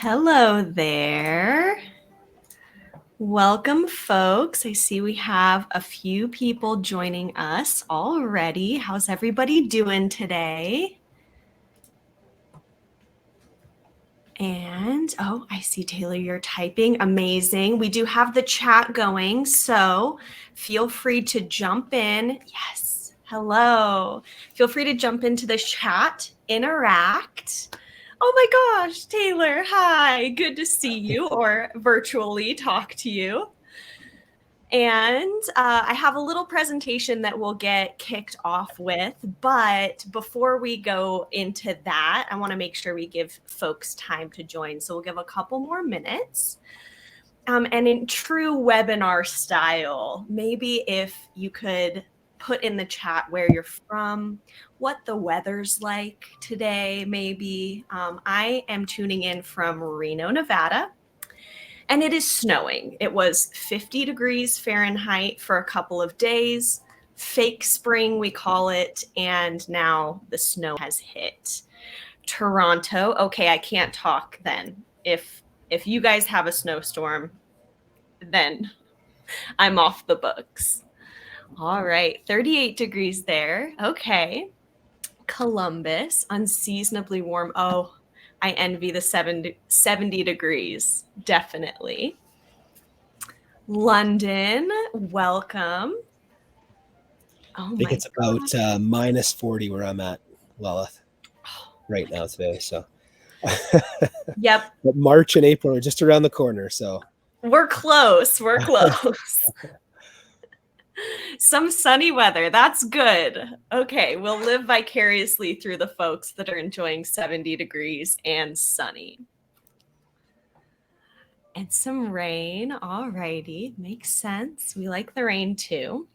Hello there. Welcome, folks. I see we have a few people joining us already. How's everybody doing today? And, oh, I see, Taylor, you're typing. Amazing. We do have the chat going, so feel free to jump in. Yes. Hello. Feel free to jump into the chat, interact. Oh my gosh, Taylor, hi. Good to see you or virtually talk to you. And I have a little presentation that we'll get kicked off with. But before we go into that, I want to make sure we give folks time to join. So we'll give a couple more minutes. And in true webinar style, maybe if you could put in the chat where you're from, what the weather's like today, maybe. I am tuning in from Reno, Nevada. And it is snowing. It was 50 degrees Fahrenheit for a couple of days. Fake spring, we call it. And now the snow has hit. Toronto. Okay, I can't talk then. If you guys have a snowstorm, then I'm off the books. All right, 38 degrees there. Okay. Columbus, unseasonably warm. Oh, I envy the 70 degrees, definitely. London, welcome. Oh I think my it's about minus 40 where I'm at, Lilith, right now today. So, Yep. But March and April are just around the corner. So We're close. We're close. Some sunny weather. That's good. Okay, we'll live vicariously through the folks that are enjoying 70 degrees and sunny. And some rain. All righty. Makes sense. We like the rain too.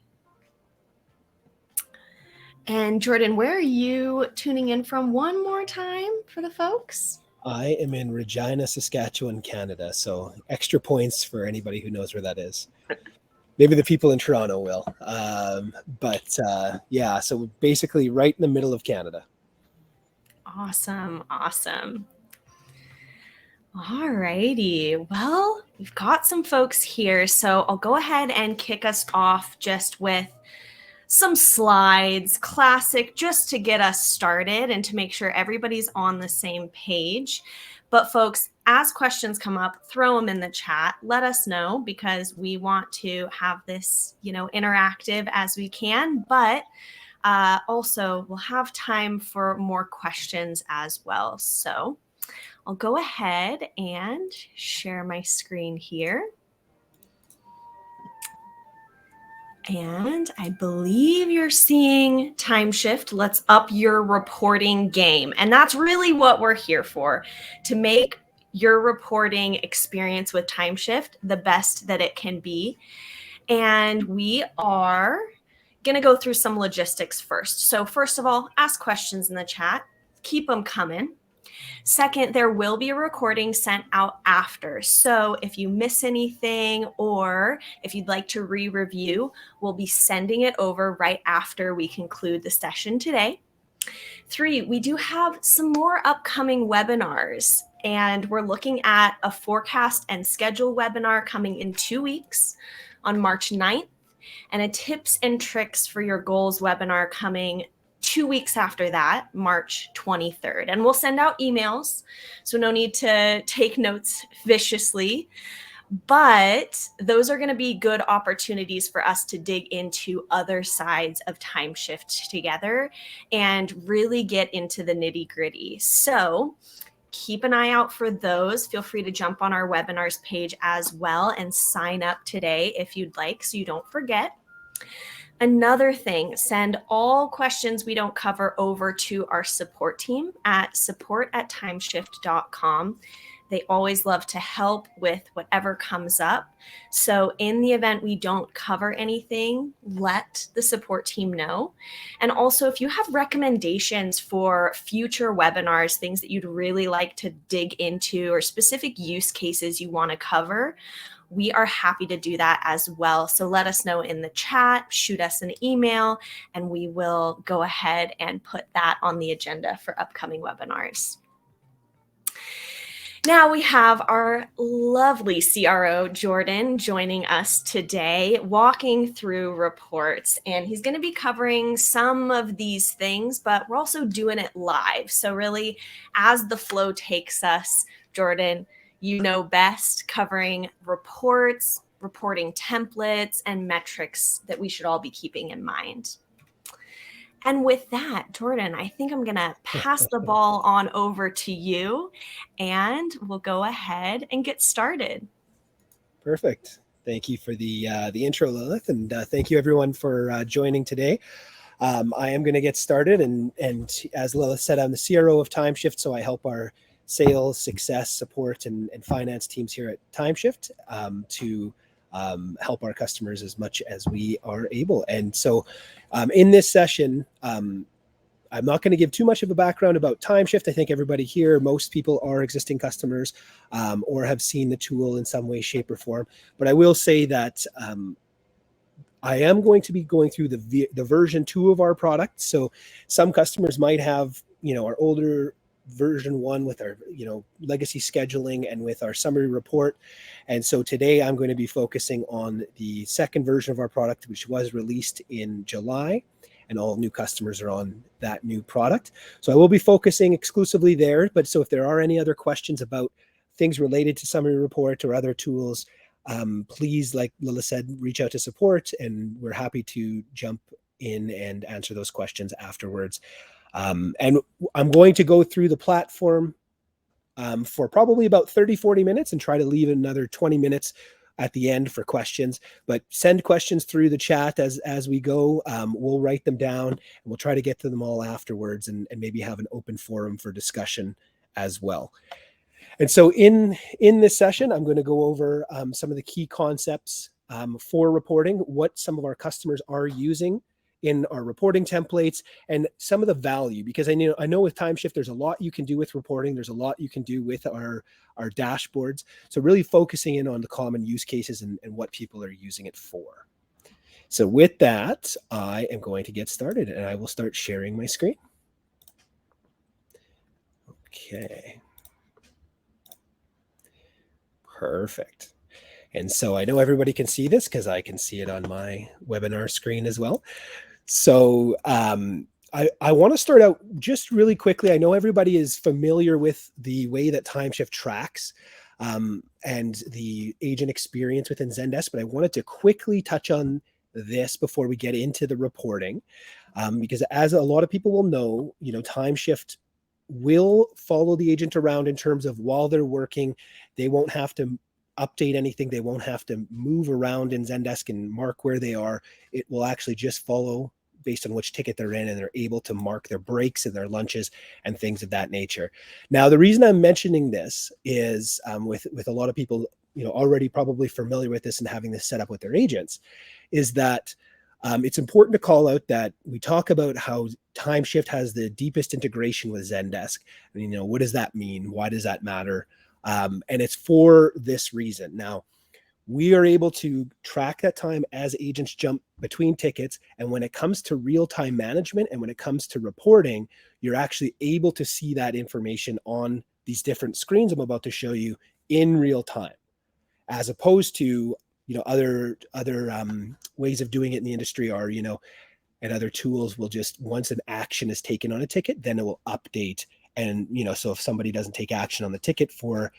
And Jordan, where are you tuning in from one more time for the folks? I am in Regina, Saskatchewan, Canada. So extra points for anybody who knows where that is. Maybe the people in Toronto will. Yeah, so basically right in the middle of Canada. Awesome. Awesome. All righty. Well, we've got some folks here, so I'll go ahead and kick us off just with some slides, classic, just to get us started and to make sure everybody's on the same page. But folks, as questions come up, throw them in the chat. Let us know because we want to have this, interactive as we can. But also, we'll have time for more questions as well. So I'll go ahead and share my screen here. And I believe you're seeing Tymeshift. Let's up your reporting game. And that's really what we're here for, to make your reporting experience with Tymeshift the best that it can be. And we are going to go through some logistics first. So first of all, ask questions in the chat. Keep them coming. Second, there will be a recording sent out after. So if you miss anything or if you'd like to re-review, we'll be sending it over right after we conclude the session today. 3, we do have some more upcoming webinars, and we're looking at a forecast and schedule webinar coming in 2 weeks on March 9th, and a tips and tricks for your goals webinar coming 2 weeks after that, March 23rd. And we'll send out emails, so no need to take notes viciously. But those are going to be good opportunities for us to dig into other sides of Tymeshift together and really get into the nitty-gritty. So keep an eye out for those. Feel free to jump on our webinars page as well and sign up today if you'd like, so you don't forget. Another thing, send all questions we don't cover over to our support team at support@tymeshift.com. They always love to help with whatever comes up. So in the event we don't cover anything, let the support team know. And also, if you have recommendations for future webinars, things that you'd really like to dig into or specific use cases you want to cover, we are happy to do that as well. So let us know in the chat, shoot us an email, and we will go ahead and put that on the agenda for upcoming webinars. Now we have our lovely CRO, Jordan, joining us today, walking through reports. And he's going to be covering some of these things, but we're also doing it live. So, really, as the flow takes us, Jordan, you know best, covering reports, reporting templates, and metrics that we should all be keeping in mind. And with that, Jordan, I think I'm going to pass the ball on over to you, and we'll go ahead and get started. Perfect. Thank you for the intro, Lilith, and thank you everyone for joining today. I am going to get started, and as Lilith said, I'm the CRO of Tymeshift, so I help our sales, success, support, and finance teams here at Tymeshift to help our customers as much as we are able. And so in this session, I'm not going to give too much of a background about Tymeshift. I think everybody here, most people are existing customers or have seen the tool in some way, shape, or form. But I will say that I am going to be going through the version 2 of our product. So some customers might have, our older version 1 with our, legacy scheduling and with our summary report. And so today I'm going to be focusing on the second version of our product, which was released in July. And all new customers are on that new product. So I will be focusing exclusively there. But so if there are any other questions about things related to summary report or other tools, please, like Lila said, reach out to support, and we're happy to jump in and answer those questions afterwards. And I'm going to go through the platform for probably about 30-40 minutes and try to leave another 20 minutes at the end for questions. But send questions through the chat as we go. We'll write them down, and we'll try to get to them all afterwards, and maybe have an open forum for discussion as well. And so in this session, I'm going to go over some of the key concepts for reporting, what some of our customers are using in our reporting templates, and some of the value, because I know with Tymeshift, there's a lot you can do with reporting. There's a lot you can do with our dashboards. So really focusing in on the common use cases and what people are using it for. So with that, I am going to get started, and I will start sharing my screen. Okay. Perfect. And so I know everybody can see this because I can see it on my webinar screen as well. So I want to start out just really quickly. I know everybody is familiar with the way that Tymeshift tracks and the agent experience within Zendesk, but I wanted to quickly touch on this before we get into the reporting, because as a lot of people will know, Tymeshift will follow the agent around in terms of while they're working. They won't have to update anything. They won't have to move around in Zendesk and mark where they are. It will actually just follow based on which ticket they're in, and they're able to mark their breaks and their lunches and things of that nature. Now, the reason I'm mentioning this is with a lot of people, already probably familiar with this and having this set up with their agents, is that it's important to call out that we talk about how Tymeshift has the deepest integration with Zendesk. I mean, what does that mean? Why does that matter? And it's for this reason. Now, we are able to track that time as agents jump between tickets. And when it comes to real-time management and when it comes to reporting, you're actually able to see that information on these different screens I'm about to show you in real time, as opposed to other ways of doing it in the industry are, and other tools will just, once an action is taken on a ticket, then it will update. And, so if somebody doesn't take action on the ticket for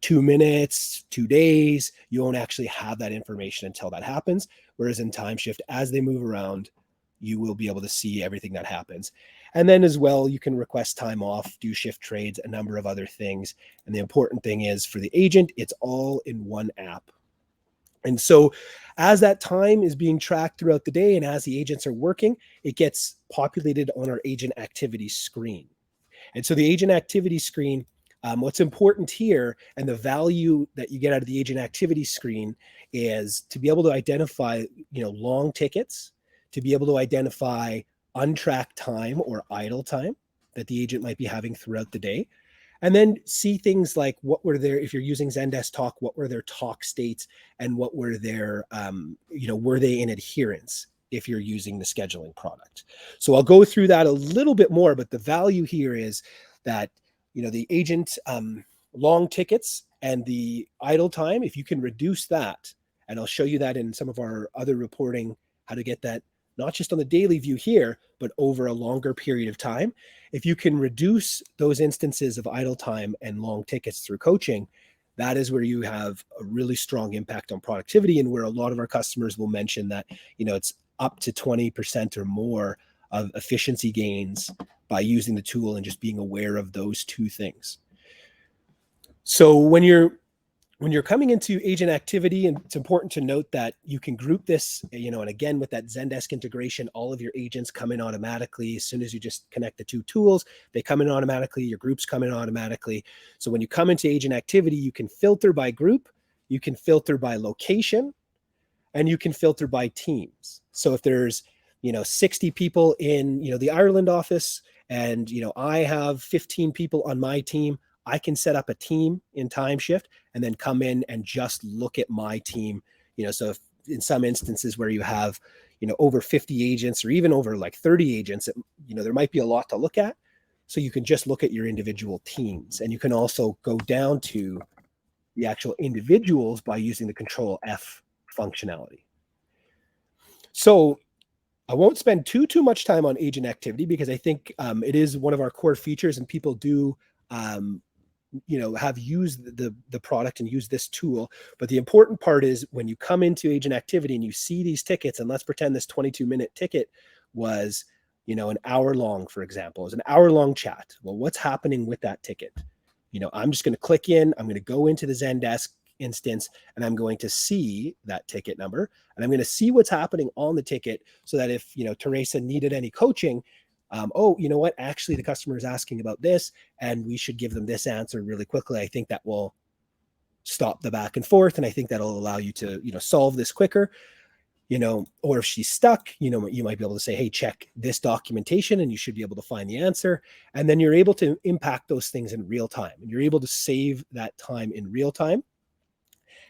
2 minutes, 2 days, you won't actually have that information until that happens. Whereas in Tymeshift, as they move around, you will be able to see everything that happens. And then as well, you can request time off, do shift trades, a number of other things. And the important thing is for the agent, it's all in one app. And so as that time is being tracked throughout the day and as the agents are working, it gets populated on our agent activity screen. And so the agent activity screen, what's important here and the value that you get out of the agent activity screen is to be able to identify, long tickets, to be able to identify untracked time or idle time that the agent might be having throughout the day. And then see things like what were their, if you're using Zendesk Talk, what were their talk states and what were their, were they in adherence if you're using the scheduling product. So I'll go through that a little bit more, but the value here is that, the agent long tickets and the idle time, if you can reduce that, and I'll show you that in some of our other reporting, how to get that not just on the daily view here, but over a longer period of time. If you can reduce those instances of idle time and long tickets through coaching, that is where you have a really strong impact on productivity, and where a lot of our customers will mention that, it's up to 20% or more of efficiency gains by using the tool and just being aware of those two things. So when you're coming into agent activity, and it's important to note that you can group this, and again, with that Zendesk integration, all of your agents come in automatically. As soon as you just connect the two tools, they come in automatically, your groups come in automatically. So when you come into agent activity, you can filter by group, you can filter by location, and you can filter by teams. So if there's, 60 people in, the Ireland office, and, I have 15 people on my team, I can set up a team in Tymeshift and then come in and just look at my team. So if in some instances where you have, over 50 agents or even over like 30 agents, there might be a lot to look at. So you can just look at your individual teams, and you can also go down to the actual individuals by using the Control F functionality. So I won't spend too much time on agent activity, because I think it is one of our core features, and people do have used the product and use this tool. But the important part is when you come into agent activity and you see these tickets, and let's pretend this 22-minute ticket was, an hour long, for example, is an hour-long chat. Well, what's happening with that ticket? I'm just going to click in, I'm going to go into the Zendesk instance, and I'm going to see that ticket number, and I'm going to see what's happening on the ticket, so that if, Teresa needed any coaching, you know what, actually the customer is asking about this, and we should give them this answer really quickly. I think that will stop the back and forth, and I think that'll allow you to, solve this quicker. Or if she's stuck, you might be able to say, hey, check this documentation, and you should be able to find the answer. And then you're able to impact those things in real time, and you're able to save that time in real time.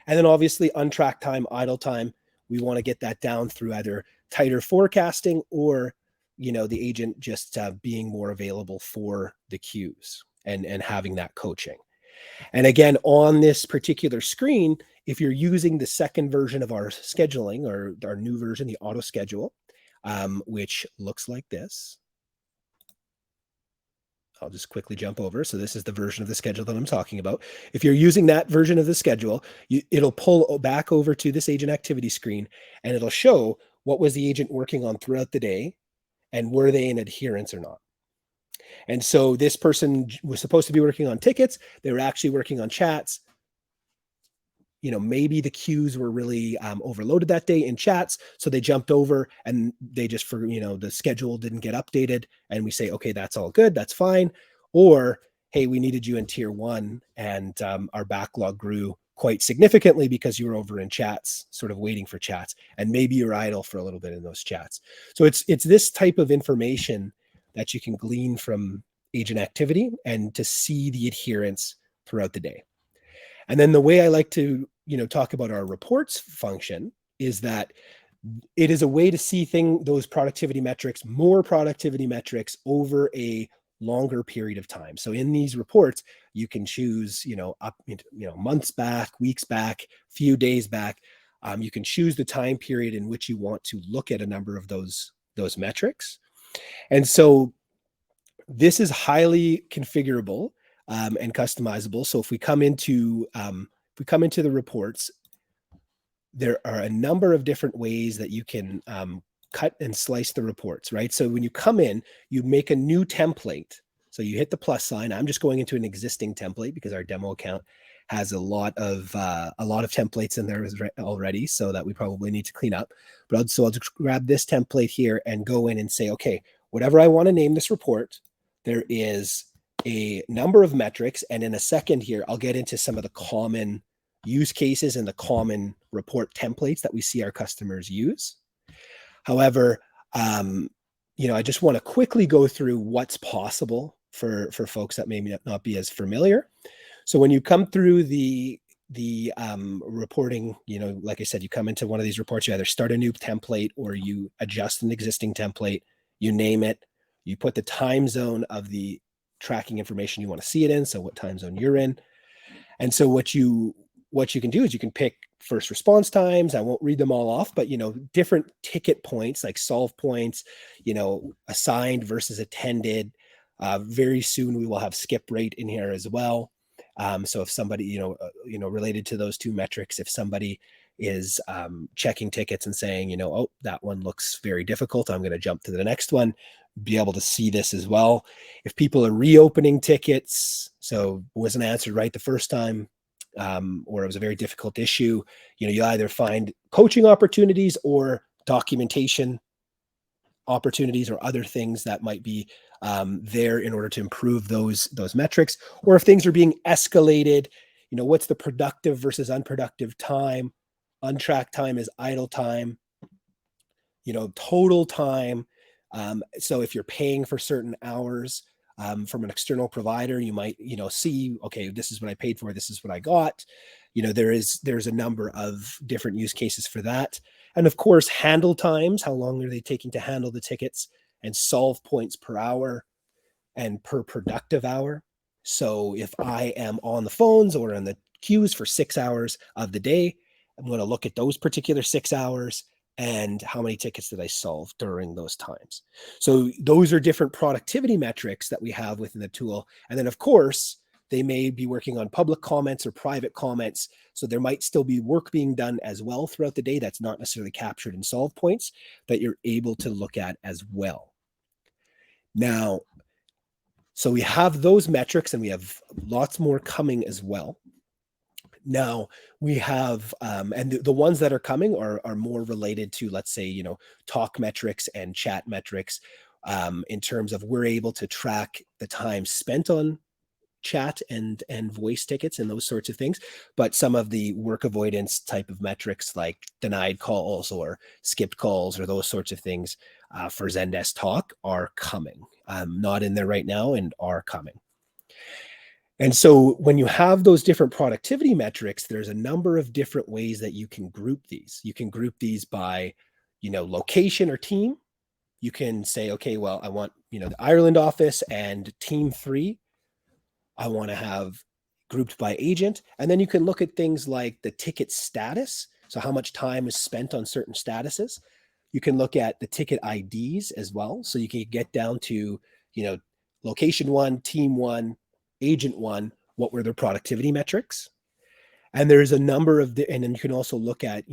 And then obviously untracked time, idle time, we want to get that down through either tighter forecasting or, the agent just being more available for the queues and having that coaching. And again, on this particular screen, if you're using the second version of our scheduling, or our new version, the auto schedule, which looks like this. I'll just quickly jump over. So this is the version of the schedule that I'm talking about. If you're using that version of the schedule, it'll pull back over to this agent activity screen, and it'll show what was the agent working on throughout the day, and were they in adherence or not. And so this person was supposed to be working on tickets. They were actually working on chats. Maybe the queues were really overloaded that day in chats, so they jumped over, and they just, the schedule didn't get updated, and we say, okay, that's all good, that's fine. Or, hey, we needed you in tier 1, and our backlog grew quite significantly because you were over in chats, sort of waiting for chats, and maybe you're idle for a little bit in those chats. So it's this type of information that you can glean from agent activity, and to see the adherence throughout the day. And then the way I like to, talk about our reports function is that it is a way to see those productivity metrics, more productivity metrics over a longer period of time. So in these reports, you can choose, up into, months back, weeks back, few days back. You can choose the time period in which you want to look at a number of those metrics. And so this is highly configurable and customizable. So if we come into the reports, there are a number of different ways that you can cut and slice the reports, right? So when you come in, you make a new template. So you hit the plus sign. I'm just going into an existing template because our demo account has a lot of templates in there already, so that we probably need to clean up. But I'll just grab this template here and go in and say, okay, whatever I want to name this report, there is a number of metrics. And in a second here, I'll get into some of the common use cases and the common report templates that we see our customers use. However, I just want to quickly go through what's possible for folks that may not be as familiar. So when you come through the reporting, like I said, you come into one of these reports, you either start a new template or you adjust an existing template, you name it, you put the time zone of the tracking information you want to see it in, so what time zone you're in. And so what you can do is you can pick first response times. I won't read them all off, but different ticket points like solve points, assigned versus attended. Very soon we will have skip rate in here as well. So if somebody, related to those two metrics, if somebody is checking tickets and saying, oh, that one looks very difficult, I'm going to jump to the next one, be able to see this as well. If people are reopening tickets, so wasn't answered right the first time, or it was a very difficult issue, you either find coaching opportunities or documentation opportunities or other things that might be there in order to improve those metrics. Or if things are being escalated, what's the productive versus unproductive time? Untracked time is idle time, total time. So if you're paying for certain hours from an external provider, you might, see, okay, this is what I paid for, this is what I got. There's a number of different use cases for that. And of course, handle times, how long are they taking to handle the tickets, and solve points per hour and per productive hour. So if I am on the phones or in the queues for 6 hours of the day, I'm going to look at those particular 6 hours and how many tickets did I solve during those times. So those are different productivity metrics that we have within the tool. And then of course, they may be working on public comments or private comments. So there might still be work being done as well throughout the day that's not necessarily captured in solve points that you're able to look at as well. Now, so we have those metrics and we have lots more coming as well. Now we have, and the ones that are coming are more related to, let's say, talk metrics and chat metrics, in terms of we're able to track the time spent on chat and voice tickets and those sorts of things. But some of the work avoidance type of metrics like denied calls or skipped calls or those sorts of things for Zendesk Talk are coming. Not in there right now and are coming. And so when you have those different productivity metrics, there's a number of different ways that you can group these. You can group these by, location or team. You can say, okay, well, I want, the Ireland office and team 3. I want to have grouped by agent. And then you can look at things like the ticket status. So how much time is spent on certain statuses. You can look at the ticket IDs as well. So you can get down to, location 1, team 1, agent 1, what were their productivity metrics? And there's a number of, and then you can also look at,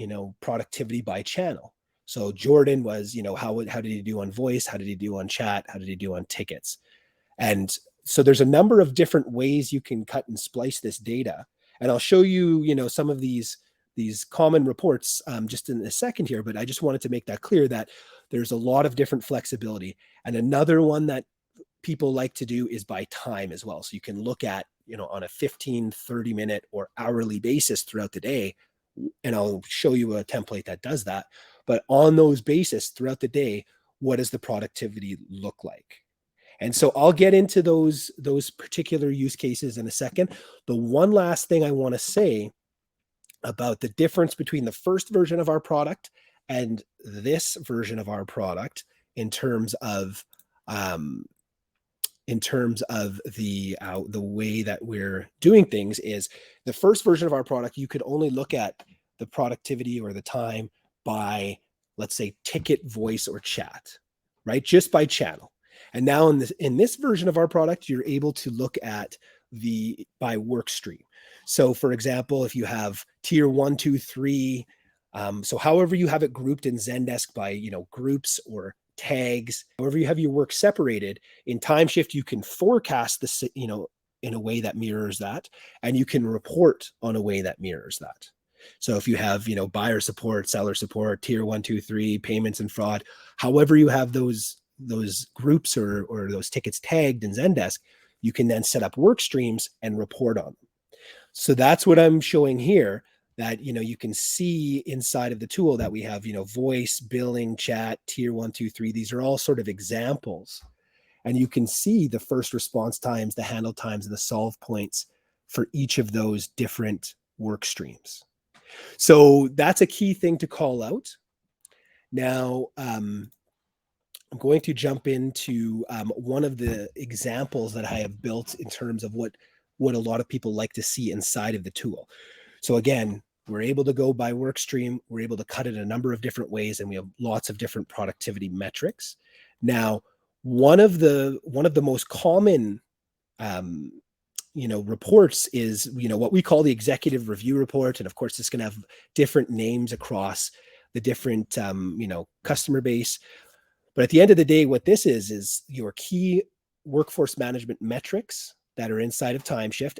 productivity by channel. So Jordan was, how did he do on voice? How did he do on chat? How did he do on tickets? And so there's a number of different ways you can cut and splice this data. And I'll show you, some of these common reports just in a second here, but I just wanted to make that clear that there's a lot of different flexibility. And another one that people like to do is by time as well. So you can look at, on a 15, 30 minute or hourly basis throughout the day. And I'll show you a template that does that. But on those basis throughout the day, what does the productivity look like? And so I'll get into those particular use cases in a second. The one last thing I want to say about the difference between the first version of our product and this version of our product in terms of the way that we're doing things is the first version of our product, you could only look at the productivity or the time by, let's say, ticket, voice, or chat, right? Just by channel. And now in this version of our product, you're able to look at by work stream. So for example, if you have tier 1, 2, 3, so however you have it grouped in Zendesk by, groups or tags, however you have your work separated, in Tymeshift, you can forecast this, in a way that mirrors that, and you can report on a way that mirrors that. So if you have, buyer support, seller support, tier 1, 2, 3, payments and fraud, however you have those groups or those tickets tagged in Zendesk, you can then set up work streams and report on them. So that's what I'm showing here, that, you can see inside of the tool that we have, voice, billing, chat, tier 1, 2, 3. These are all sort of examples. And you can see the first response times, the handle times, and the solve points for each of those different work streams. So that's a key thing to call out. Now, I'm going to jump into one of the examples that I have built in terms of what what a lot of people like to see inside of the tool. So again, we're able to go by work stream. We're able to cut it a number of different ways, and we have lots of different productivity metrics. Now, one of the most common reports is what we call the executive review report, and of course, it's going to have different names across the different customer base. But at the end of the day, what this is your key workforce management metrics that are inside of Tymeshift.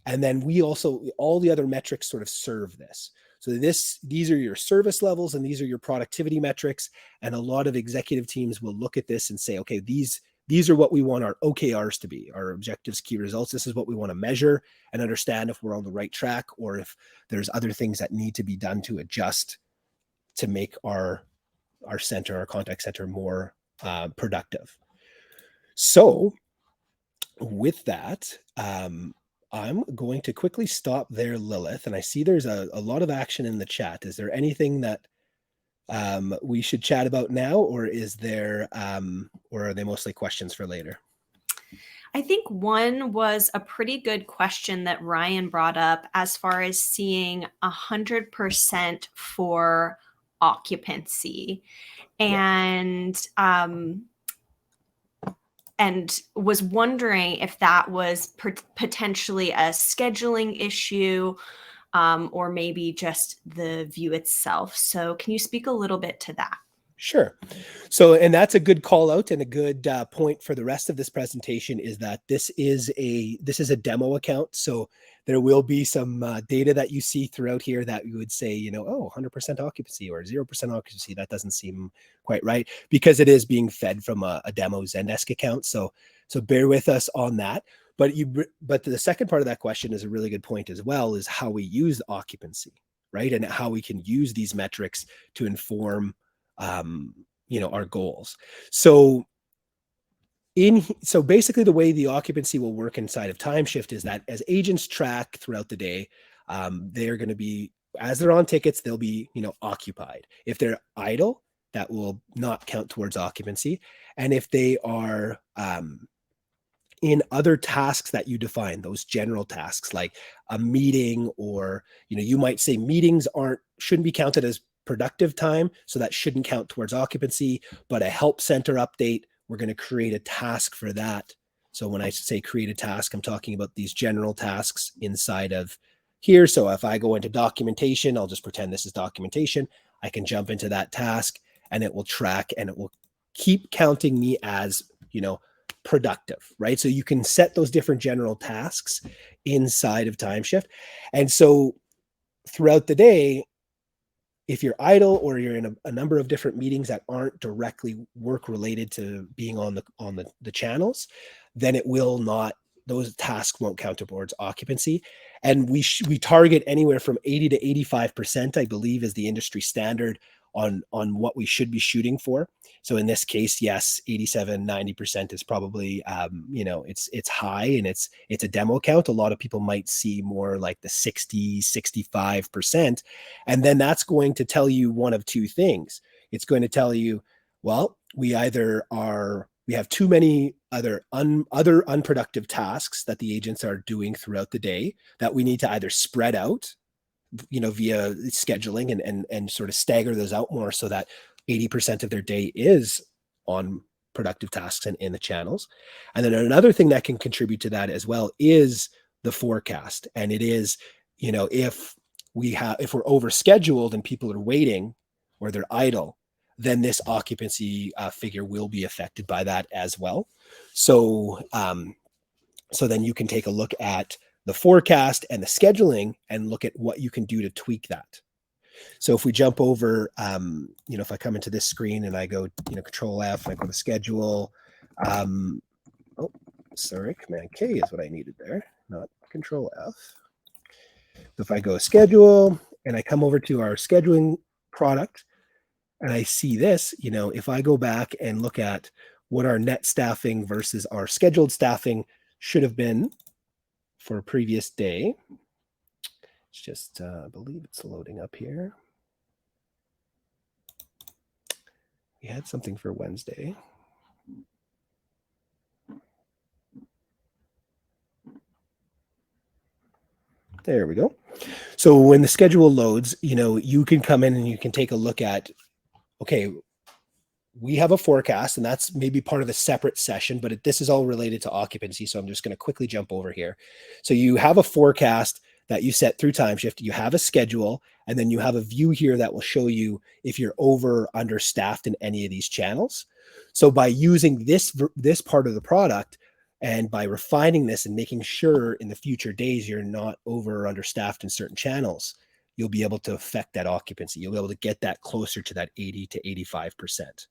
And then we also, all the other metrics sort of serve this. So these are your service levels and these are your productivity metrics. And a lot of executive teams will look at this and say, okay, these are what we want our OKRs to be, our objectives, key results. This is what we want to measure and understand if we're on the right track or if there's other things that need to be done to adjust to make our center, our contact center more productive. So with that, I'm going to quickly stop there, Lilith. And I see there's a lot of action in the chat. Is there anything that we should chat about now, or is there, or are they mostly questions for later? I think one was a pretty good question that Ryan brought up as far as seeing 100% for occupancy. And and was wondering if that was potentially a scheduling issue or maybe just the view itself. So can you speak a little bit to that? Sure. So, and that's a good call out and a good point for the rest of this presentation is that this is a demo account. So there will be some data that you see throughout here that you would say, 100% occupancy or 0% occupancy. That doesn't seem quite right because it is being fed from a demo Zendesk account. So bear with us on that. But the second part of that question is a really good point as well, is how we use occupancy, right? And how we can use these metrics to inform our goals. So basically the way the occupancy will work inside of Tymeshift is that as agents track throughout the day, they're going to be, as they're on tickets, they'll be, occupied. If they're idle, that will not count towards occupancy. And if they are in other tasks that you define, those general tasks like a meeting, or you might say meetings shouldn't be counted as productive time, so that shouldn't count towards occupancy. But a help center update, we're going to create a task for that. So when I say create a task, I'm talking about these general tasks inside of here. So if I go into documentation, I'll just pretend this is documentation. I can jump into that task and it will track and it will keep counting me as productive, right? So you can set those different general tasks inside of Tymeshift. And so throughout the day, if you're idle or you're in a number of different meetings that aren't directly work related to being on the channels, then it will not, those tasks won't count towards occupancy. And we target anywhere from 80 to 85%, I believe, is the industry standard on what we should be shooting for. So in this case, yes, 87, 90% is probably, it's high and it's a demo count. A lot of people might see more like the 60, 65%. And then that's going to tell you one of two things. It's going to tell you, well, we have too many other unproductive tasks that the agents are doing throughout the day that we need to either spread out, via scheduling and sort of stagger those out more so that 80% of their day is on productive tasks and in the channels. And then another thing that can contribute to that as well is the forecast. And it is, if we're overscheduled and people are waiting or they're idle, then this occupancy figure will be affected by that as well. So then you can take a look at the forecast and the scheduling and look at what you can do to tweak that. So if we jump over, if I come into this screen and I go, Control F, I go to schedule. Command K is what I needed there, not Control F. So if I go schedule and I come over to our scheduling product and I see this, if I go back and look at what our net staffing versus our scheduled staffing should have been for a previous day. It's just, I believe it's loading up here. We had something for Wednesday. There we go. So when the schedule loads, you can come in and you can take a look at, okay, we have a forecast, and that's maybe part of a separate session, but this is all related to occupancy. So I'm just going to quickly jump over here. So you have a forecast that you set through Timeshift, you have a schedule, and then you have a view here that will show you if you're over understaffed in any of these channels. So by using this part of the product, and by refining this and making sure in the future days you're not over or understaffed in certain channels, you'll be able to affect that occupancy. You'll be able to get that closer to that 80 to 85%.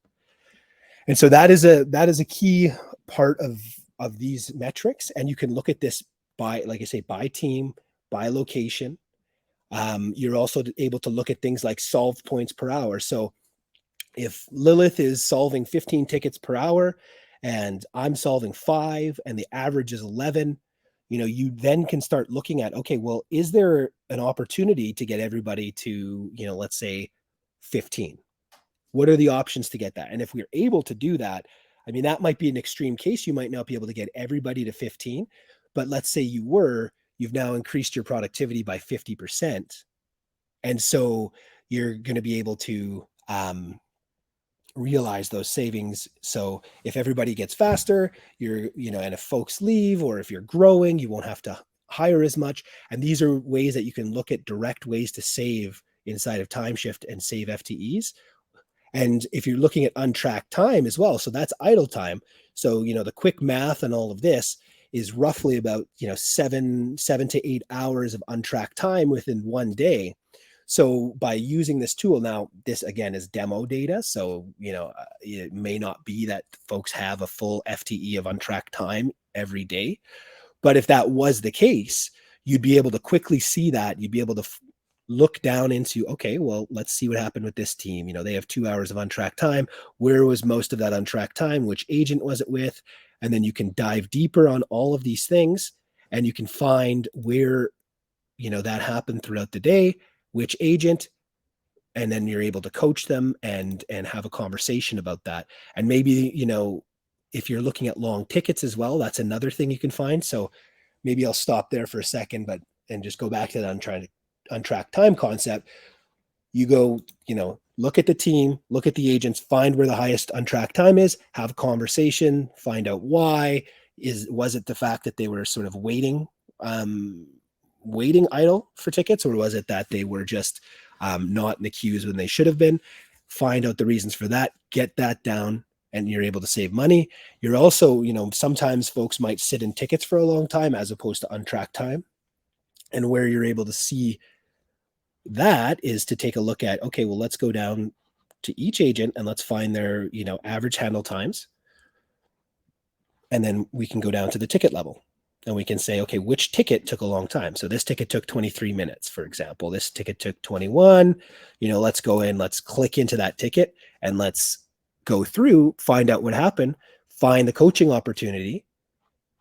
And so that is a key part of these metrics. And you can look at this by, like I say, by team, by location. You're also able to look at things like solved points per hour. So if Lilith is solving 15 tickets per hour and I'm solving 5 and the average is 11, you then can start looking at, okay, well, is there an opportunity to get everybody to, let's say 15? What are the options to get that? And if we're able to do that, I mean, that might be an extreme case. You might not be able to get everybody to 15, but let's say you've now increased your productivity by 50%. And so you're going to be able to realize those savings. So if everybody gets faster, and if folks leave, or if you're growing, you won't have to hire as much. And these are ways that you can look at direct ways to save inside of Timeshift and save FTEs. And if you're looking at untracked time as well, so that's idle time. So, the quick math and all of this is roughly about, 7 to 8 hours of untracked time within one day. So by using this tool, now this again is demo data. So, it may not be that folks have a full FTE of untracked time every day. But if that was the case, you'd be able to quickly see that. You'd be able to look down into, okay, well, let's see what happened with this team. They have 2 hours of untracked time. Where was most of that untracked time? Which agent was it with? And then you can dive deeper on all of these things, and you can find where, that happened throughout the day, which agent, and then you're able to coach them and have a conversation about that. And maybe, if you're looking at long tickets as well, that's another thing you can find. So maybe I'll stop there for a second, and just go back to that untracked time concept. You go, look at the team, look at the agents, find where the highest untracked time is, have a conversation, find out why. Was it the fact that they were sort of waiting idle for tickets, or was it that they were just not in the queues when they should have been? Find out the reasons for that, get that down, and you're able to save money. You're also, sometimes folks might sit in tickets for a long time as opposed to untracked time. And where you're able to see that is to take a look at, okay, well, let's go down to each agent and let's find their, average handle times. And then we can go down to the ticket level and we can say, okay, which ticket took a long time? So this ticket took 23 minutes, for example. This ticket took 21. Let's go in, let's click into that ticket and let's go through, find out what happened, find the coaching opportunity,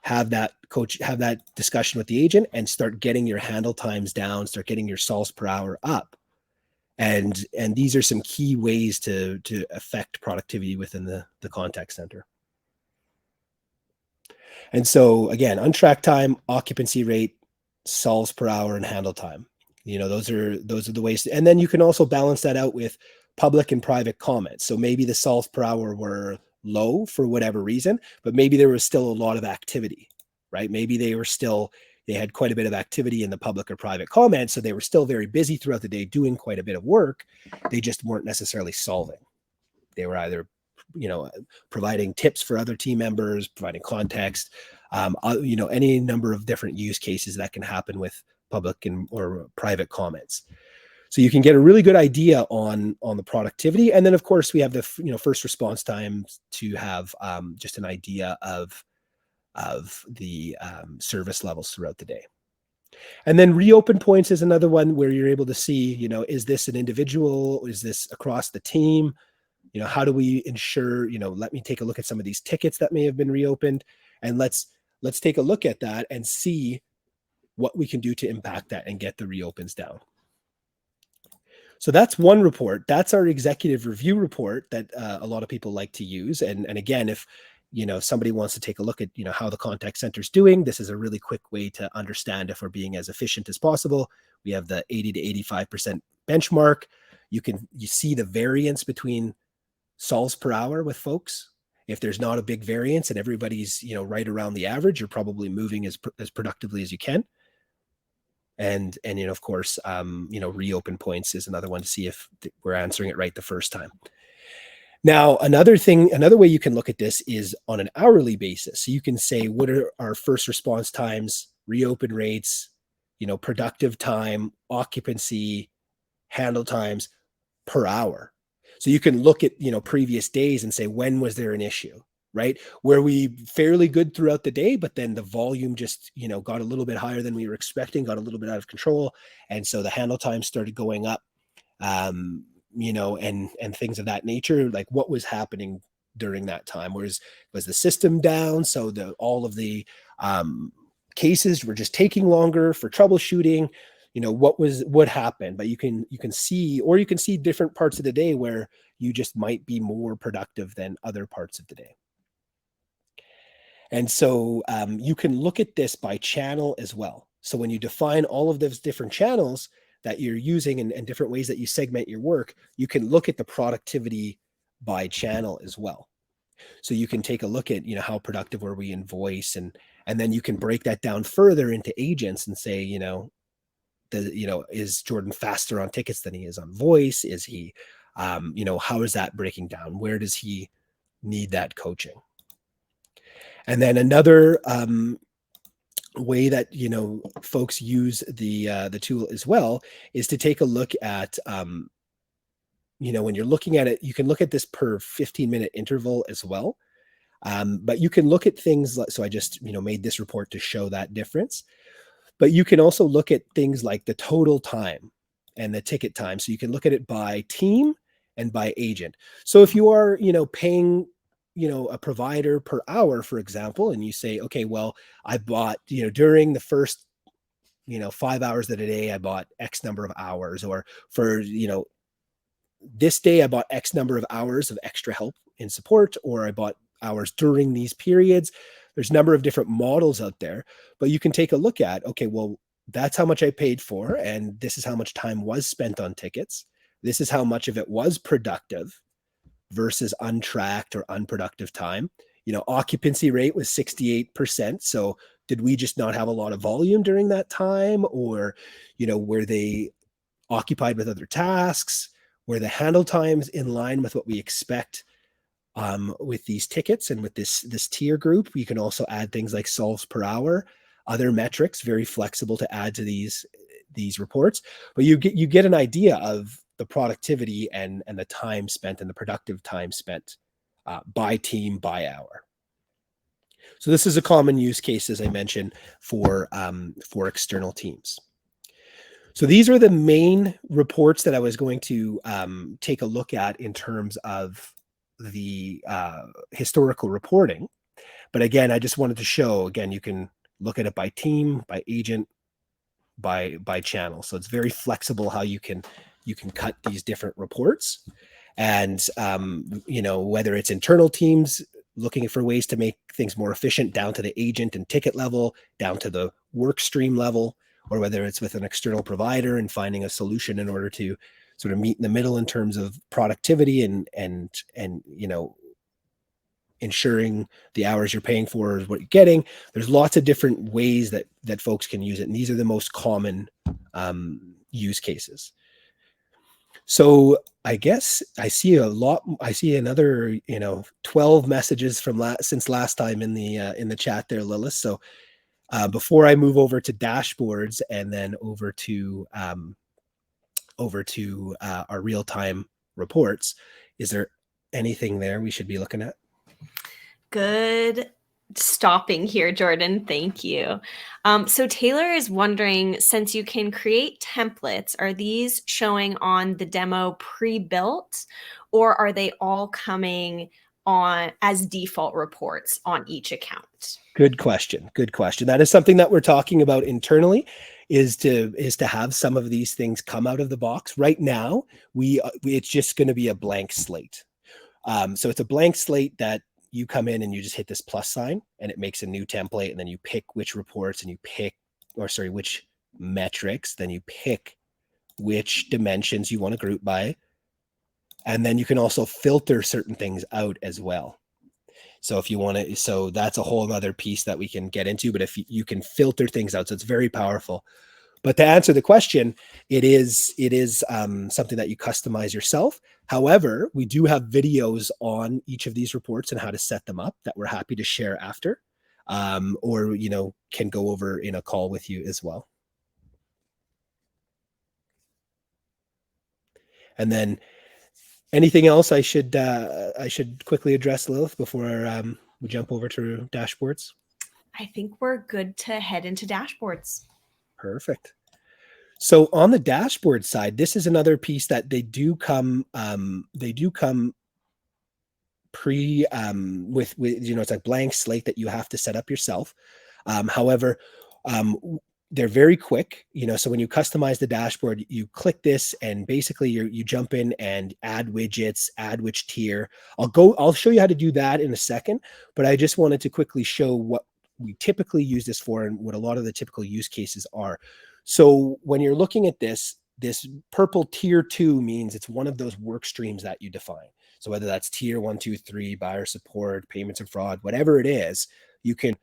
have that discussion with the agent, and start getting your handle times down, start getting your solves per hour up. And these are some key ways to affect productivity within the contact center. And so again, untracked time, occupancy rate, solves per hour, and handle time. Those are the ways. And then you can also balance that out with public and private comments. So maybe the solves per hour were low for whatever reason, but maybe there was still a lot of activity, right? Maybe they had quite a bit of activity in the public or private comments. So they were still very busy throughout the day doing quite a bit of work. They just weren't necessarily solving. They were either, providing tips for other team members, providing context, any number of different use cases that can happen with public or private comments. So you can get a really good idea on the productivity. And then of course we have the, first response times to have just an idea of the service levels throughout the day. And then reopen points is another one where you're able to see, is this an individual? Is this across the team? How do we ensure, let me take a look at some of these tickets that may have been reopened, and let's take a look at that and see what we can do to impact that and get the reopens down. So that's one report. That's our executive review report that a lot of people like to use. And again, if somebody wants to take a look at, how the contact center is doing, this is a really quick way to understand if we're being as efficient as possible. We have the 80 to 85% benchmark. You see the variance between solves per hour with folks. If there's not a big variance and everybody's, right around the average, you're probably moving as productively as you can. And of course, reopen points is another one to see if we're answering it right the first time. Now, another way you can look at this is on an hourly basis. So you can say, what are our first response times, reopen rates, productive time, occupancy, handle times per hour. So you can look at, previous days and say, when was there an issue, right? Were we fairly good throughout the day, but then the volume just, got a little bit higher than we were expecting, got a little bit out of control. And so the handle time started going up. And things of that nature, like what was happening during that time? Was the system down? So all of the cases were just taking longer for troubleshooting. What happened? But you can see different parts of the day where you just might be more productive than other parts of the day. And so you can look at this by channel as well. So when you define all of those different channels that you're using and different ways that you segment your work, you can look at the productivity by channel as well. So you can take a look at, how productive were we in voice, and then you can break that down further into agents and say, is Jordan faster on tickets than he is on voice? Is he, how is that breaking down? Where does he need that coaching? And then another way that folks use the tool as well is to take a look at when you're looking at it, you can look at this per 15-minute interval as well, but you can look at things like, so I just made this report to show that difference, but you can also look at things like the total time and the ticket time. So you can look at it by team and by agent. So if you are paying a provider per hour, for example, and you say, okay, well, I bought, during the first, 5 hours of the day, I bought X number of hours, or for, this day I bought X number of hours of extra help in support, or I bought hours during these periods. There's a number of different models out there, but you can take a look at, okay, well, that's how much I paid for, and this is how much time was spent on tickets. This is how much of it was productive versus untracked or unproductive time. Occupancy rate was 68%. So did we just not have a lot of volume during that time? Or, were they occupied with other tasks? Were the handle times in line with what we expect with these tickets and with this tier group? You can also add things like solves per hour, other metrics, very flexible to add to these reports. But you get an idea of the productivity and the time spent and the productive time spent by team, by hour. So this is a common use case, as I mentioned, for external teams. So these are the main reports that I was going to take a look at in terms of the historical reporting. But again, I just wanted to show, again, you can look at it by team, by agent, by channel. So it's very flexible how you can cut these different reports. And, whether it's internal teams looking for ways to make things more efficient, down to the agent and ticket level, down to the work stream level, or whether it's with an external provider and finding a solution in order to sort of meet in the middle in terms of productivity and ensuring the hours you're paying for is what you're getting. There's lots of different ways that folks can use it. And these are the most common use cases. So I guess I see another, 12 messages from since last time in the chat there, Lilith. So before I move over to dashboards and then over to our real-time reports, is there anything there we should be looking at? Good stopping here, Jordan. Thank you. So Taylor is wondering, since you can create templates, are these showing on the demo pre-built, or are they all coming on as default reports on each account? Good question. That is something that we're talking about internally, is to have some of these things come out of the box. Right now, it's just going to be a blank slate. So it's a blank slate that you come in and you just hit this plus sign and it makes a new template, and then you pick which reports and you pick, which metrics, then you pick which dimensions you want to group by. And then you can also filter certain things out as well. So if you want to, so that's a whole other piece that we can get into, but if you can filter things out, so it's very powerful. But to answer the question, it is something that you customize yourself. However, we do have videos on each of these reports and how to set them up that we're happy to share after, or can go over in a call with you as well. And then anything else I should quickly address, Lilith, before we jump over to dashboards? I think we're good to head into dashboards. Perfect. So on the dashboard side, this is another piece that they do come pre with it's a blank slate that you have to set up yourself. However, they're very quick, so when you customize the dashboard, you click this and basically you jump in and add widgets, add which tier. I'll show you how to do that in a second, but I just wanted to quickly show what we typically use this for and what a lot of the typical use cases are. So when you're looking at this purple tier 2 means it's one of those work streams that you define. So whether that's tier 1, 2, 3, buyer support, payments and fraud, whatever it is, you can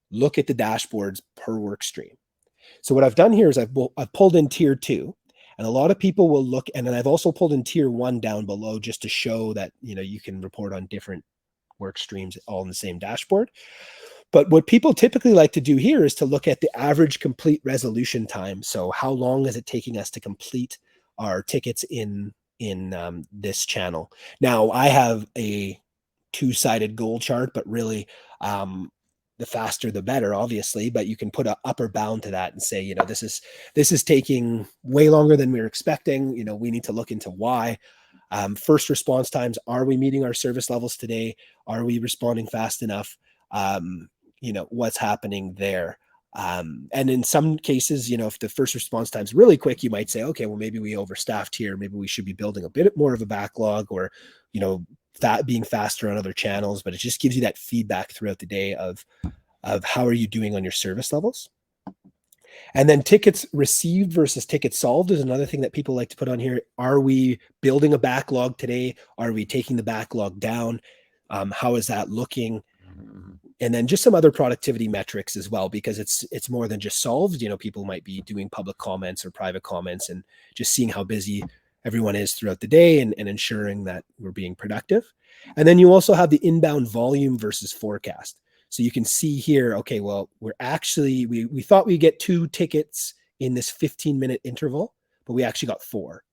look at the dashboards per work stream. So what I've done here is I've pulled in tier 2, and a lot of people will look, and then I've also pulled in tier 1 down below just to show that you can report on different work streams all in the same dashboard. But what people typically like to do here is to look at the average complete resolution time. So how long is it taking us to complete our tickets in this channel? Now, I have a 2-sided goal chart, but really the faster the better, obviously, but you can put an upper bound to that and say, this is taking way longer than we were expecting. We need to look into why. First response times, are we meeting our service levels today? Are we responding fast enough? What's happening there. And in some cases, if the first response time is really quick, you might say, okay, well, maybe we overstaffed here. Maybe we should be building a bit more of a backlog, or, that being faster on other channels. But it just gives you that feedback throughout the day of how are you doing on your service levels. And then tickets received versus tickets solved is another thing that people like to put on here. Are we building a backlog today? Are we taking the backlog down? How is that looking? And then just some other productivity metrics as well, because it's more than just solved. People might be doing public comments or private comments and just seeing how busy everyone is throughout the day and ensuring that we're being productive. And then you also have the inbound volume versus forecast. So you can see here, okay, well, we're actually, we thought we'd get 2 tickets in this 15-minute interval, but we actually got 4.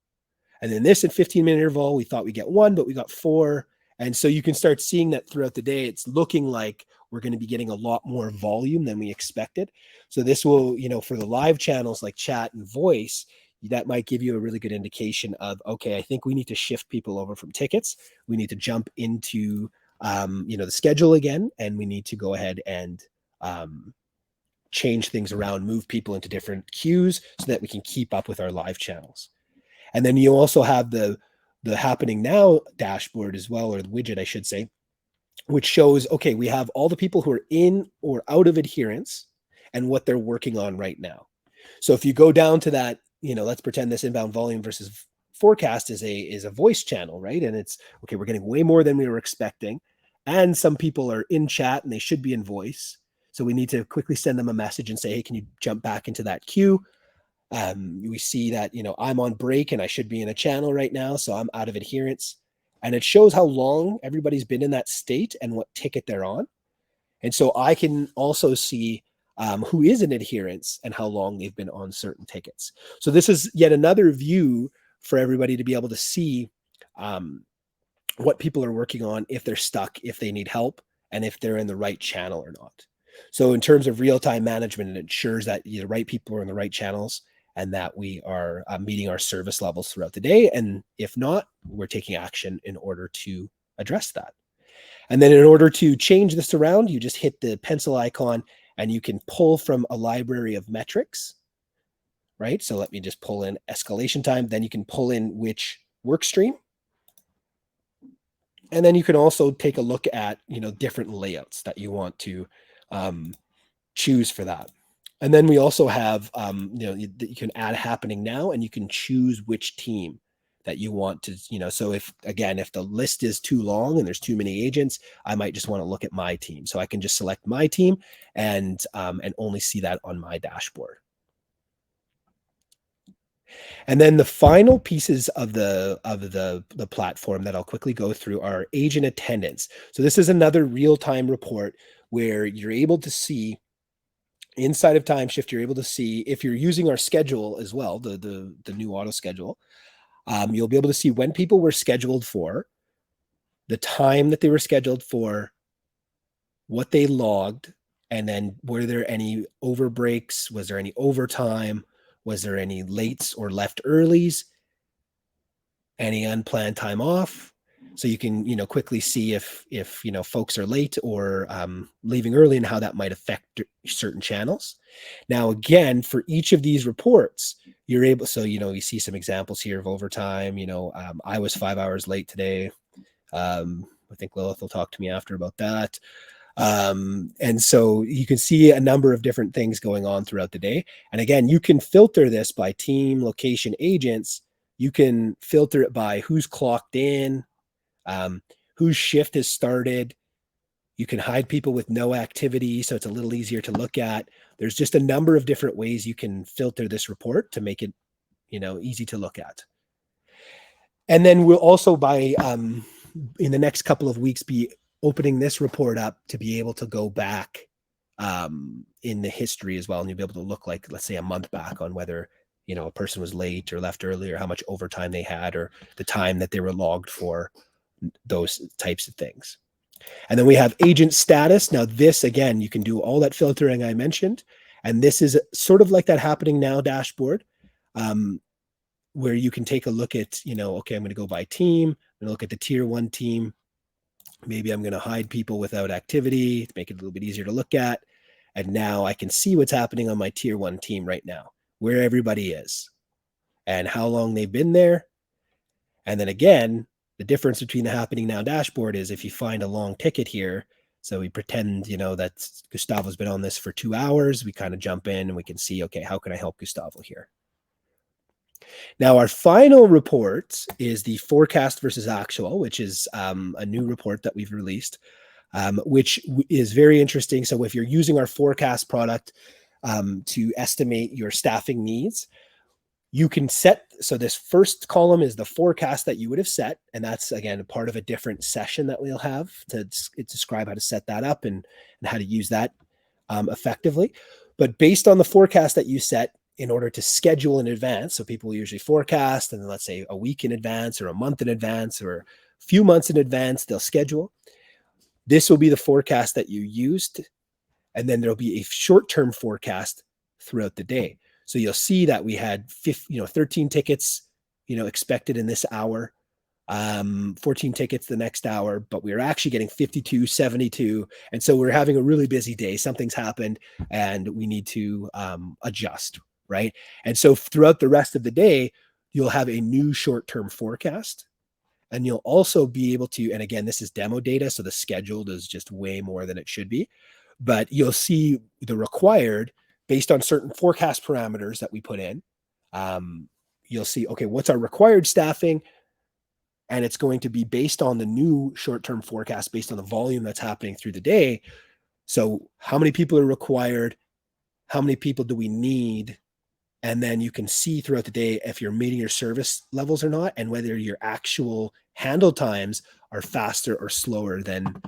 And then this at 15-minute interval, we thought we'd get 1, but we got 4. And so you can start seeing that throughout the day. It's looking like we're going to be getting a lot more volume than we expected. So this will, for the live channels like chat and voice, that might give you a really good indication of, okay, I think we need to shift people over from tickets. We need to jump into, the schedule again, and we need to go ahead and change things around, move people into different queues so that we can keep up with our live channels. And then you also have the happening now dashboard as well, or the widget, I should say, which shows, okay, we have all the people who are in or out of adherence and what they're working on right now. So if you go down to that, let's pretend this inbound volume versus forecast is a voice channel, right? And it's, okay, we're getting way more than we were expecting. And some people are in chat and they should be in voice. So we need to quickly send them a message and say, hey, can you jump back into that queue? We see that, I'm on break and I should be in a channel right now, so I'm out of adherence. And it shows how long everybody's been in that state and what ticket they're on. And so I can also see who is in adherence and how long they've been on certain tickets. So this is yet another view for everybody to be able to see what people are working on, if they're stuck, if they need help, and if they're in the right channel or not. So in terms of real-time management, it ensures that the right people are in the right channels and that we are meeting our service levels throughout the day. And if not, we're taking action in order to address that. And then in order to change this around, you just hit the pencil icon and you can pull from a library of metrics, right? So let me just pull in escalation time. Then you can pull in which work stream. And then you can also take a look at, different layouts that you want to choose for that. And then we also have, you can add happening now, and you can choose which team that you want to, so if the list is too long and there's too many agents, I might just want to look at my team. So I can just select my team and only see that on my dashboard. And then the final pieces of the platform that I'll quickly go through are agent attendance. So this is another real-time report where you're able to see inside of Timeshift, you're able to see if you're using our schedule as well, the new auto schedule. You'll be able to see when people were scheduled for, the time that they were scheduled for, what they logged, and then were there any over breaks? Was there any overtime? Was there any lates or left earlies? Any unplanned time off? So you can, quickly see if folks are late or leaving early, and how that might affect certain channels. Now, again, for each of these reports, you're able, so, you see some examples here of overtime. I was 5 hours late today. I think Lilith will talk to me after about that. And so you can see a number of different things going on throughout the day. And again, you can filter this by team, location, agents. You can filter it by who's clocked in, whose shift has started. You can hide people with no activity, so it's a little easier to look at. There's just a number of different ways you can filter this report to make it, easy to look at. And then we'll also, in the next couple of weeks, be opening this report up to be able to go back in the history as well. And you'll be able to look, like, let's say, a month back on whether, a person was late or left early, or how much overtime they had, or the time that they were logged for, those types of things. And then we have agent status. Now this, again, you can do all that filtering I mentioned. And this is sort of like that happening now dashboard, where you can take a look at, okay, I'm going to go by team. I'm going to look at the tier 1 team. Maybe I'm going to hide people without activity to make it a little bit easier to look at. And now I can see what's happening on my tier 1 team right now, where everybody is and how long they've been there. And then again, the difference between the happening now dashboard is if you find a long ticket here, so we pretend, that Gustavo's been on this for 2 hours, we kind of jump in and we can see, okay, how can I help Gustavo here? Now, our final report is the forecast versus actual, which is a new report that we've released, which is very interesting. So if you're using our forecast product to estimate your staffing needs, you can set, so this first column is the forecast that you would have set. And that's, again, a part of a different session that we'll have to describe how to set that up and how to use that effectively. But based on the forecast that you set, in order to schedule in advance, so people usually forecast, and then let's say a week in advance or a month in advance or a few months in advance, they'll schedule. This will be the forecast that you used. And then there'll be a short-term forecast throughout the day. So you'll see that we had 13 tickets, expected in this hour, 14 tickets the next hour, but we were actually getting 52, 72. And so we're having a really busy day. Something's happened and we need to adjust, right? And so throughout the rest of the day, you'll have a new short-term forecast. And you'll also be able to, and again, this is demo data, so the scheduled is just way more than it should be, but you'll see the required based on certain forecast parameters that we put in. You'll see, okay, what's our required staffing? And it's going to be based on the new short-term forecast, based on the volume that's happening through the day. So how many people are required? How many people do we need? And then you can see throughout the day if you're meeting your service levels or not, and whether your actual handle times are faster or slower than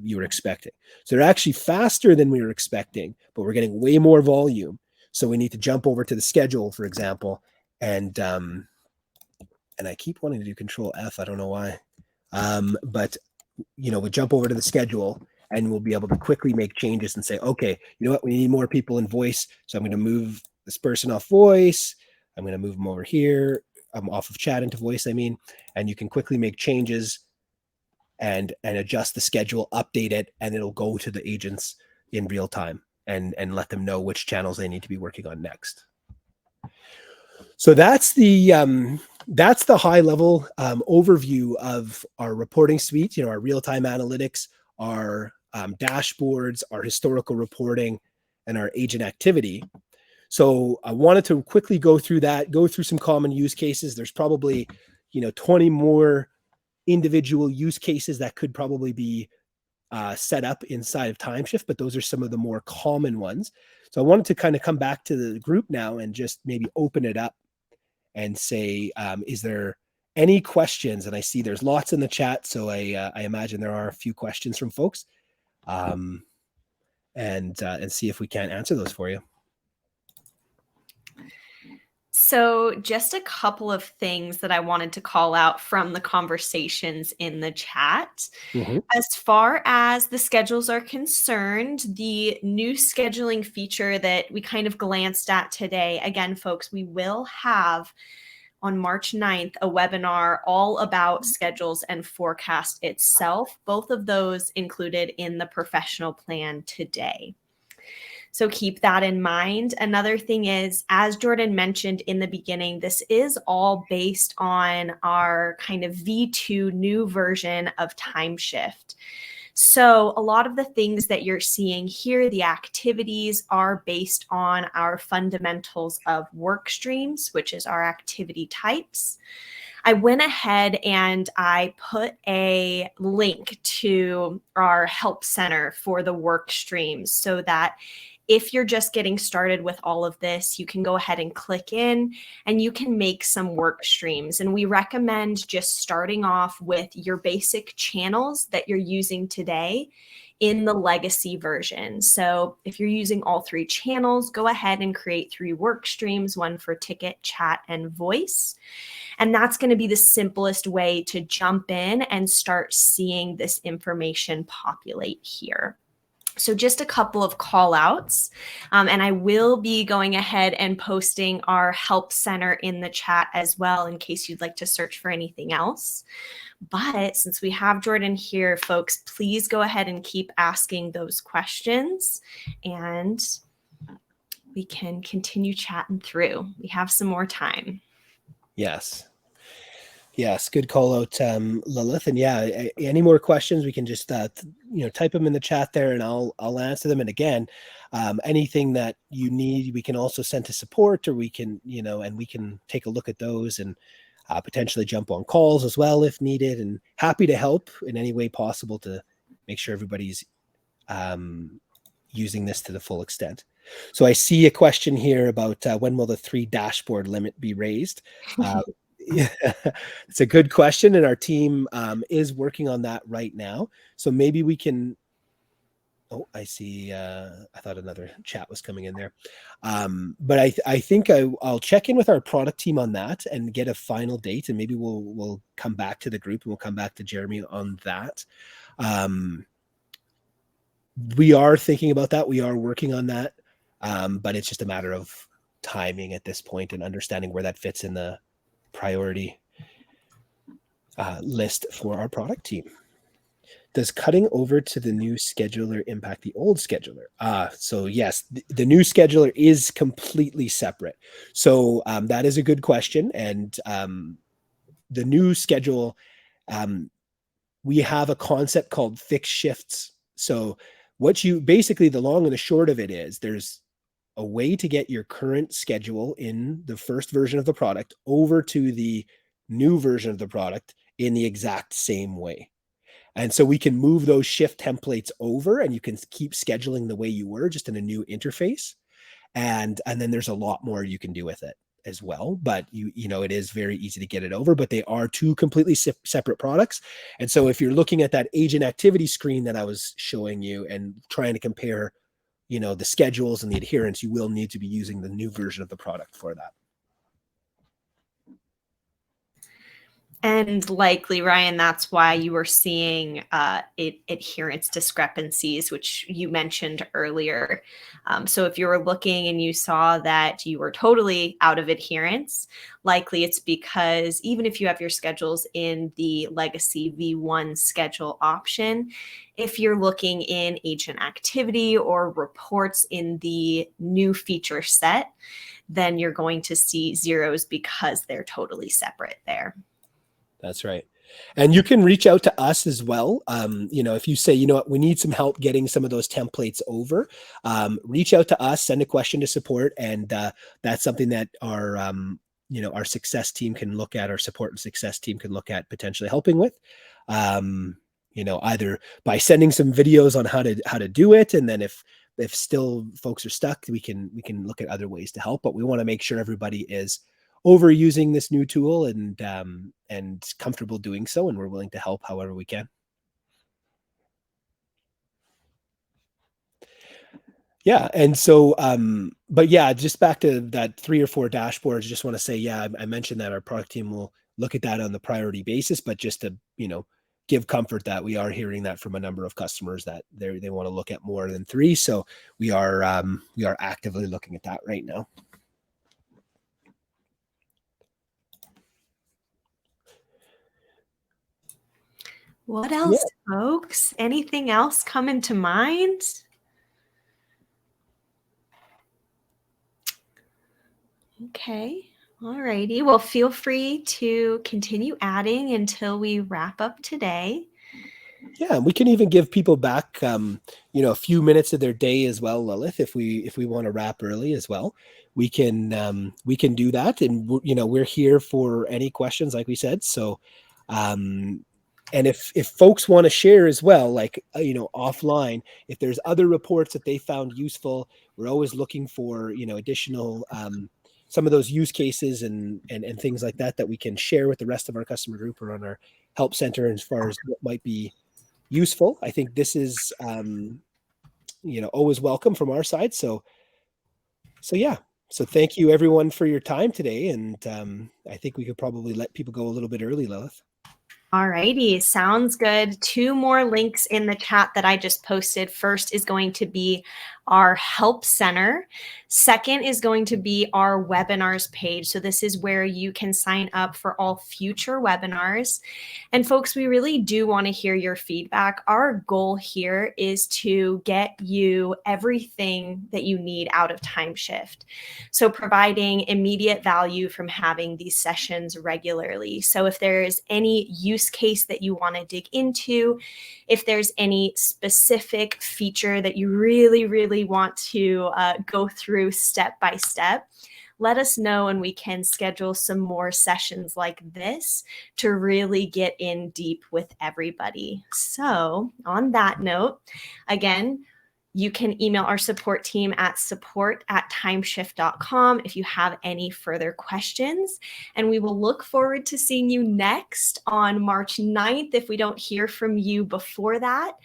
you were expecting. So they're actually faster than we were expecting, but we're getting way more volume. So we need to jump over to the schedule, for example, and I keep wanting to do Control F. I don't know why, but we jump over to the schedule. And we'll be able to quickly make changes and say, okay, you know what? We need more people in voice. So I'm going to move this person off voice. I'm going to move them over here. I'm off of chat into voice, and you can quickly make changes and adjust the schedule, update it, and it'll go to the agents in real time and let them know which channels they need to be working on next. So that's the that's the high level overview of our reporting suite, our real-time analytics, our dashboards, our historical reporting, and our agent activity. So I wanted to quickly go through that, go through some common use cases. There's probably, 20 more individual use cases that could probably be set up inside of Timeshift, but those are some of the more common ones. So I wanted to kind of come back to the group now and just maybe open it up and say, is there any questions? And I see there's lots in the chat, so I imagine there are a few questions from folks, and see if we can answer those for you. So just a couple of things that I wanted to call out from the conversations in the chat. Mm-hmm. As far as the schedules are concerned, the new scheduling feature that we kind of glanced at today, again, folks, we will have on March 9th a webinar all about schedules and forecast itself, both of those included in the professional plan today. So keep that in mind. Another thing is, as Jordan mentioned in the beginning, this is all based on our kind of V2 new version of Tymeshift. So a lot of the things that you're seeing here, the activities, are based on our fundamentals of work streams, which is our activity types. I went ahead and I put a link to our help center for the work streams so that if you're just getting started with all of this, you can go ahead and click in and you can make some work streams. And we recommend just starting off with your basic channels that you're using today in the legacy version. So if you're using all 3 channels, go ahead and create 3 work streams, one for ticket, chat, and voice. And that's going to be the simplest way to jump in and start seeing this information populate here. So just a couple of call outs, and I will be going ahead and posting our help center in the chat as well in case you'd like to search for anything else. But since we have Jordan here, folks, please go ahead and keep asking those questions and we can continue chatting through. We have some more time. Yes. Yes, good call out, Lilith. And yeah, any more questions, we can just type them in the chat there, and I'll answer them. And again, anything that you need, we can also send to support, or we can and we can take a look at those and potentially jump on calls as well if needed. And happy to help in any way possible to make sure everybody's using this to the full extent. So I see a question here about when will the 3 dashboard limit be raised? Yeah, it's a good question, and our team is working on that right now. So maybe we can. Oh, I see. I thought another chat was coming in there, but I think I'll check in with our product team on that and get a final date, and maybe we'll come back to the group and we'll come back to Jeremy on that. We are thinking about that. We are working on that, but it's just a matter of timing at this point and understanding where that fits in the priority list for our product team. Does cutting over to the new scheduler impact the old scheduler? So yes, the new scheduler is completely separate. So that is a good question. And the new schedule, we have a concept called fixed shifts. So basically the long and the short of it is there's a way to get your current schedule in the first version of the product over to the new version of the product in the exact same way. And so we can move those shift templates over and you can keep scheduling the way you were, just in a new interface. And then there's a lot more you can do with it as well. But it is very easy to get it over, but they are 2 completely separate products. And so if you're looking at that agent activity screen that I was showing you and trying to compare the schedules and the adherence, you will need to be using the new version of the product for that. And likely, Ryan, that's why you were seeing adherence discrepancies, which you mentioned earlier. So if you were looking and you saw that you were totally out of adherence, likely it's because even if you have your schedules in the legacy V1 schedule option, if you're looking in agent activity or reports in the new feature set, then you're going to see zeros because they're totally separate there. That's right. And you can reach out to us as well. If you say, you know what, we need some help getting some of those templates over, reach out to us, send a question to support. And that's something that our success team can look at, our support and success team can look at potentially helping with. Either by sending some videos on how to do it. And then if still folks are stuck, we can look at other ways to help, but we want to make sure everybody is overusing this new tool and comfortable doing so, and we're willing to help however we can. Yeah, and so, but yeah, just back to that 3 or 4 dashboards. Just want to say, yeah, I mentioned that our product team will look at that on the priority basis, but just to give comfort that we are hearing that from a number of customers that they want to look at more than 3. So we are actively looking at that right now. What else, folks? Anything else coming to mind? Okay. All righty. Well, feel free to continue adding until we wrap up today. Yeah, we can even give people back, a few minutes of their day as well, Lilith. If we want to wrap early as well, we can do that. And we're here for any questions, like we said. So, and if folks want to share as well, like offline, if there's other reports that they found useful, we're always looking for additional some of those use cases and things like that we can share with the rest of our customer group or on our help center as far as what might be useful. I think this is always welcome from our side. So yeah. So thank you everyone for your time today. And I think we could probably let people go a little bit early, Lilith. All righty, sounds good. 2 more links in the chat that I just posted. First is going to be our help center. Second is going to be our webinars page. So this is where you can sign up for all future webinars. And folks, we really do want to hear your feedback. Our goal here is to get you everything that you need out of Tymeshift. So providing immediate value from having these sessions regularly. So if there's any use case that you want to dig into, if there's any specific feature that you really want to go through step by step, let us know and we can schedule some more sessions like this to really get in deep with everybody. So on that note, again, you can email our support team at support@tymeshift.com if you have any further questions. And we will look forward to seeing you next on March 9th if we don't hear from you before that.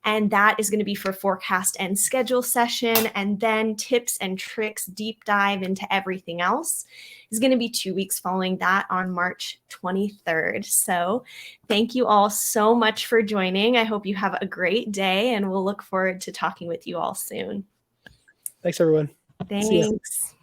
And that is going to be for forecast and schedule session. And then tips and tricks, deep dive into everything else is going to be 2 weeks following that on March 23rd. So thank you all so much for joining. I hope you have a great day and we'll look forward to talking with you all soon. Thanks, everyone. Thanks.